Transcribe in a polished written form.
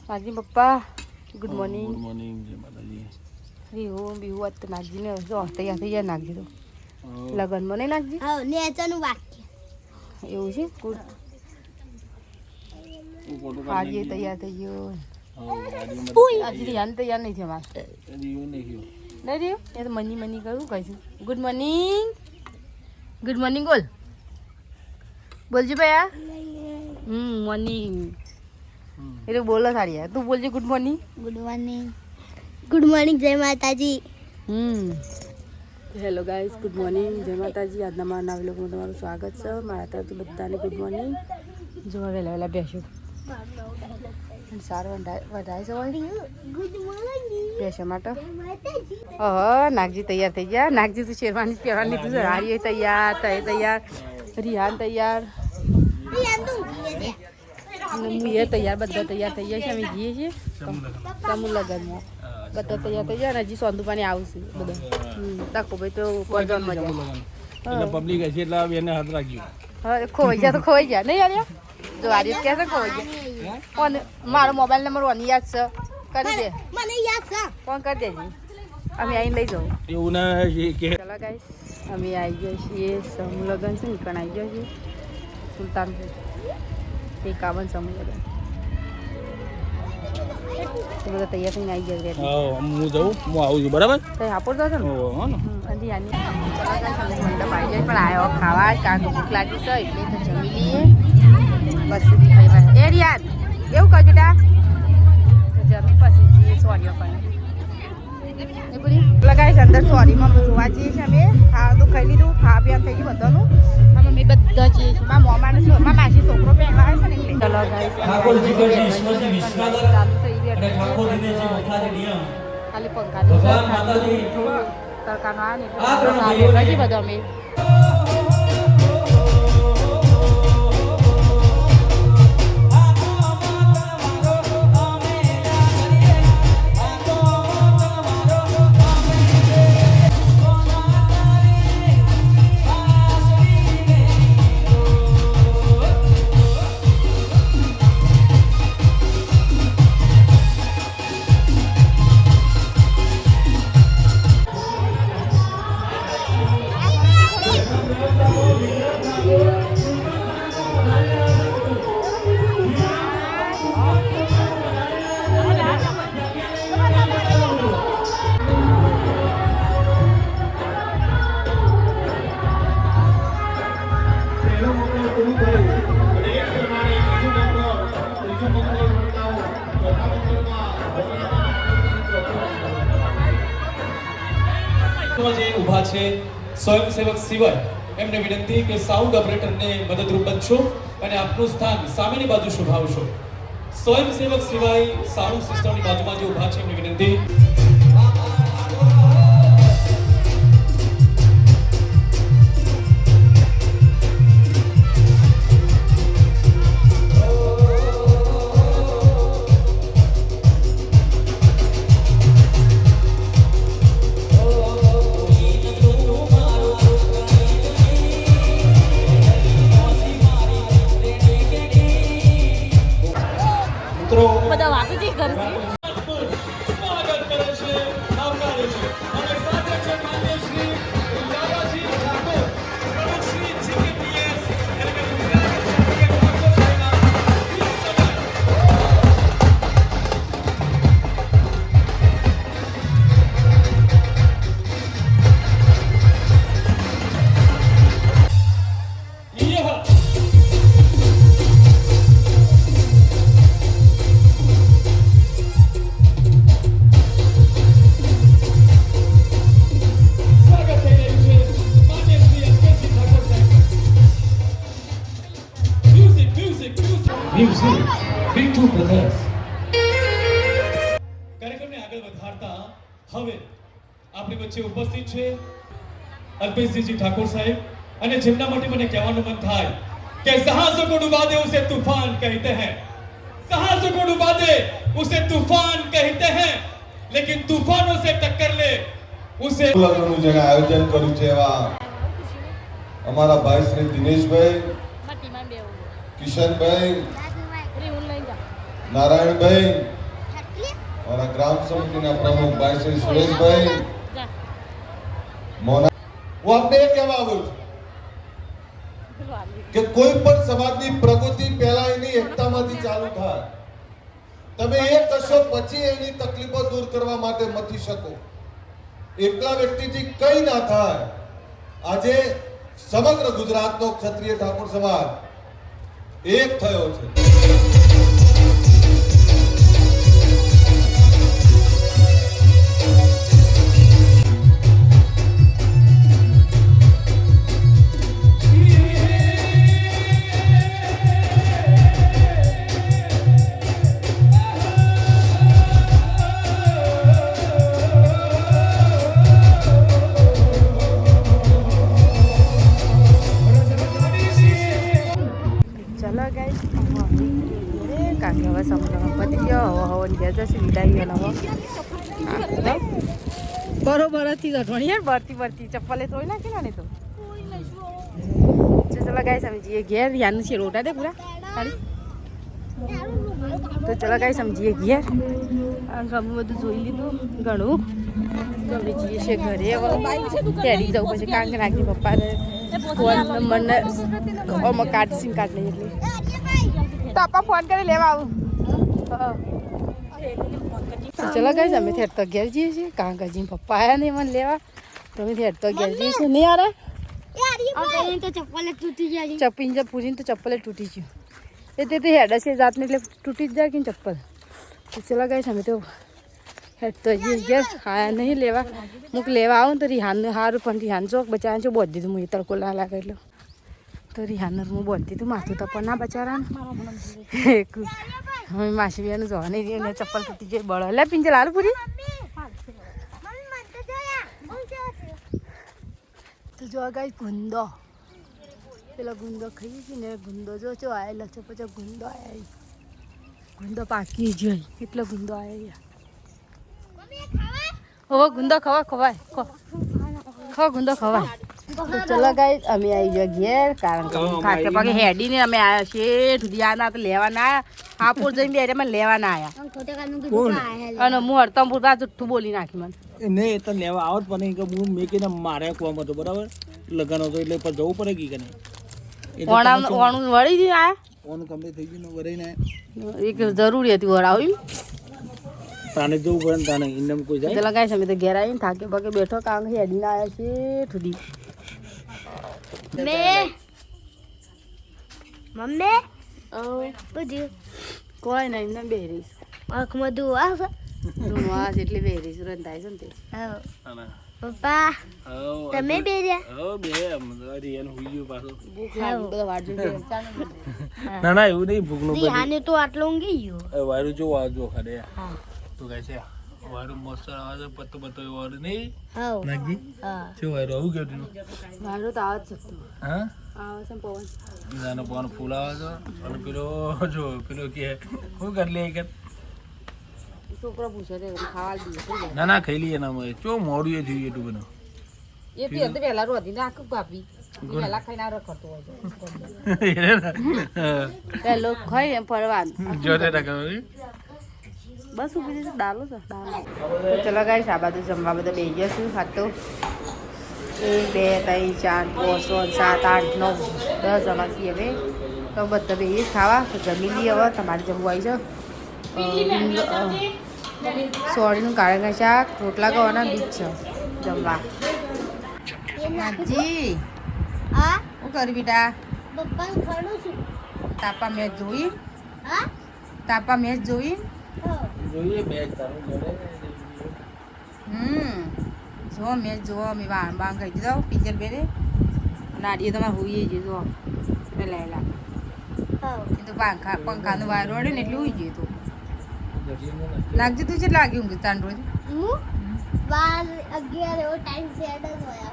નાગજી પપ્પા good morning. Good morning જય માતાજી. રીહું બીહું વાત તો નાગજીને જો તૈયાર થઈ જાય નાગજી તો લગનમાં નહીં નાગજી. હા નેચાનું વાક્ય એવું છે ગુડ. આજે તૈયાર થઈ ગયો. આજે રિહાન તૈયાર નહીં થયો મારે. નહીં રહ્યું એ તો મની મની કરું કહીશું. ગુડ મોર્નિંગ ગુડ મોર્નિંગ બોલ બોલજી ભાઈ. મોર્નિંગ એટલે બોલો સારી યાર તું બોલજે ગુડ મોર્નિંગ. ગુડ મોર્નિંગ જય માતાજી. હેલો ગાઈસ ગુડ મોર્નિંગ જય માતાજી. આજના મારા નવા વ્લોગમાં તમારું સ્વાગત છે. મારા તરફથી બધાને ગુડ મોર્નિંગ. જો વહેલા વહેલા બેસું સારું વધારે છે ગુડ મોર્નિંગ બેસવા માટે. નાગજી તૈયાર થઈ ગયા. નાગજી તું શેરવાની પહેરવાની લીધું છે. હારી તૈયાર તૈયાર રિહાન તૈયાર હું એ તૈયાર બધા તૈયાર થઈ જાય છે. અમે જઈએ છીએ સમૂહ લગ્નમાં બધા તૈયાર થઈ જાય. હજી સોંદુ પાણી આવશે બધા. તાકો ભાઈ તો પરજોન મજા પબ્લિક હશે એટલે એને હાથ રાખ્યું. હા ખોવાઈ જાય તો ખોવાઈ જાય નહીં યાર. જો આજે કહે છે ખોવાઈ જાય. કોણ મારો મોબાઈલ નંબર ઓન યાદ છે કરી દે. મને યાદ છે ફોન કરી દેજે અમે આવીને લઈ જાઉં. એવું ના કે ચાલો ગાઈસ અમે આવી ગયા છીએ સમૂહ લગ્ન છે ને પણ આવી ગયા છીએ સુલતાનપુર 51 સમૂહ લગ્ન. બધા તૈયાર થઈને આવી ગયા. હા હું જાઉં હું આવું છું બરાબર. તો હાપોર જાવ છો ને હો ને હજી આની મંડપ આવી જાય પણ આવ્યો ખાવા કારણ કે ભૂખ લાગી છે એટલે તો જમી લઈએ પછી ખાઈ એ યાર એવું કરજો તા જમી પછી જઈએ સોરીઓ પણ લગાવીશ અંદર સોરીમાં જોવા જઈએ છીએ અમે. ખાવા તો ખાઈ લીધું ખાવા પીવા થઈ ગયું બધાનું. અમે અમે બધા જઈએ છીએ મારા મોમાને મારા માસી છોકરો પહેરવા આવે છે ને એટલે ચલો ગાઈસ ખાલી પંખાની તડકાનો આવે ને એટલે બધા અમે ઉભા છે સ્વયંસેવક સિવાય એમને વિનંતી કે સાઉન્ડ ઓપરેટરને મદદરૂપ બનશો અને આપનું સ્થાન સામેની બાજુ શોભાવશો. સ્વયંસેવક સિવાય સાઉન્ડ સિસ્ટમની બાજુમાં જે ઉભા છે એમની વિનંતી. બધા વાતો જે કરશે. સ્વાગત કરે છે આવકારે છે અને સાથે છે માન્ય શ્રી દાદાજી ઠાકોર પ્રમુખ શ્રી જીપીએસ કાર્યક્રમને આગળ વધારતા હવે આપણી વચ્ચે ઉપસ્થિત છે અલ્પેશજી ઠાકોર સાહેબ અને જેમના માટે મને કહેવાનું મન થાય કે જહાज़ों को डुबा दे उसे तूफान कहते हैं. जहाज़ों को डुबा दे उसे तूफान कहते हैं लेकिन तूफानों से टक्कर ले उसे લગ્નનું જે આયોજન કર્યું છે એવા અમારા ભાઈ શ્રી દિનેશભાઈ, કિશનભાઈ, નારાયણભાઈ ગ્રામ સમિતિના પ્રમુખ ભાઈ શ્રી સુરેશભાઈ મોના, હું આપને એ કહેવા આવું છું કે કોઈ પણ સમાજની પ્રગતિ પહેલા એની એકતામાંથી ચાલુ થાય. તમે એ કરશો પછી એની તકલીફો દૂર કરવા માટે મથી શકો. એકલા વ્યક્તિથી કઈ ના થાય. આજે સમગ્ર ગુજરાતનો ક્ષત્રિય ઠાકોર સમાજ એક થયો છે. ચલો ગાઈસ કારણ કે હવે સમજાવવા પતી ગયો. હવે ઘેર જશે વિદાય હવે બરોબર હતી ગઠવાણી યાર બરતી ચપ્પલે ધોઈ નાખી ને તો ચલો ગાઈસ અમે જઈએ ઘેર. યાનું છે રોટા દે પૂરા ખાલી તો ચલો ગાઈસ સમજીએ ઘેર. અમે બધું જોઈ લીધું ઘણું. અમે જઈએ છીએ ઘરે. હવે તેડી જવું પછી કારણ કે નાખી પપ્પાને ફોન નંબરને આમાં કાર્ડ સિમ કાર્ડ લઈએ એટલે તો પપ્પા ફોન કરી લેવા આવું. ચલો ગાઈસ અમે થેટ તો ઘેર જઈએ છીએ કારણ કે હજી પપ્પા આવ્યા નહીં મને લેવા તો અમે થેટ તો ઘેર જઈએ છીએ. નહીં યાર તો ચપ્પલ તૂટી જાય. ચપ્પીને પૂરીને તો ચપ્પલ તૂટી ગયું. એ તે હેડ હશે જાતને એટલે તૂટી જ જાય કે ચપ્પલ. તો ચલો ગાઈસ અમે તો હેડ તો જઈએ ઘેર. હા નહીં લેવા મૂક લેવા આવું તો રિહાનને સારું પણ રિહાન ચોક બચારા જો બોધી દીધું. હું એ તડકો ના લાગે એટલે તો રિહાનને હું બોધી દીધું. માથું તો પણ ના બચારાને હવે માસી બેનું જોવા નહીં રહ્યું ને ચપ્પલ તૂટી જાય બળો. લે પિંજે લાલ પૂરી તો જો ગાઈ ગુંદો પેલો ગુંદો ખાઈ છે ને ગુંદો જો ચો આવેલો છે પછી ગુંદો આવ્યા ગુંદો પાકી જોઈ કેટલો ગુંદો આવ્યા. હવે ગુંદો ખવાય ખવા ગુંદો ખવાય. તો ચલો ગાઈ અમે આવી ગયા ઘેર કારણ કે થાકે પગે હેડીને અમે આવ્યા છીએ સુધી આના તો લેવા ના આવ્યા. હાપુર જઈને બે અમે લેવા ના આવ્યા અને હું હડતમપુર પાસે જુઠ્ઠું બોલી નાખી મને. નહીં એ તો લેવા આવત પણ કે હું મેં કીને મારે કોમ હતો બરાબર લગન હતો એટલે પર જવું પડે કે નહીં ઓણું વળી જ આયા ઓન કમ્પ્લીટ થઈ ગયું વળીને એક જરૂરી હતી વળાવી તાને જવું પડે ને તાને ઇન્ડમ કોઈ જાય. પેલા ગાય અમે તો ઘેર આવીને થાકે પગે બેઠો કારણ કે હેડીને આવ્યા છે સુધી. મમ્મી બધું કોઈ નહીં ને બેરીશ આંખમાં દુઃખ આવે. ધૂણવા જેટલી બેરીશ રંધાય છે ને તે પપ્પા તમે બે ભૂખ લાગી બધા વાટ જોઈ ના ના એવું નહીં ભૂખનું આને તો આટલો ઊંઘી ગયો. વાયરું જો આવજો ખરે તું કહે છે વાયરું મસ્ત આવે છે પત્તો વાયરું નહીં નાગી શું વાયરું આવું કેવું મારો તો આવ જ શકતો હા આવે છે પવન નાનો પવન ફૂલ આવે છે અને પેલો જો પેલો કે શું કરી લે કે છોકરો પૂછે છે ખાવા દઈએ ના ના ખાઈ લઈએ ના ચો મોડું એ થયું એટલું બધું એ પી તો પહેલા રોધી નાખ કાપી પહેલા ખાઈને આ રખડતો હોય પેલો ખાઈ એમ ફરવાનું જોતે રાખવાનું બસ ઉભી રહી દાલો છે દાલો. ચલો ગાઈસ આ બાજુ જમવા બધા બેસી ગયા છું. હા તો 1 2 3 4 5 6 7 8 9 10 જણા છીએ હવે તો બધા બેસી ખાવા તો જમી લઈએ. હવે તમારે જમવું આવી જાઓ. સોળીનું કાળા શાક રોટલા ગવાના બીજ છે જમવા. જી હા શું કરી બેટા પપ્પા ખડું છું. તાપા મેચ જોઈ હા તાપા મેચ જોઈ જોઈએ બેગ તારું જોડે જો મેચ જોવો અમે બાણ બાણ ખાઈ દીધો પિક્ચર બેરે નાડીએ તમારે હોઈએ જ જો પેલા એ તો પંખાનું વાયર ઓળે ને એટલે હોઈ ગયું તું લાગજે તું છે લાગ્યું તાંડો હું 12 11 એવો ટાઈમ સેટ જ હોય.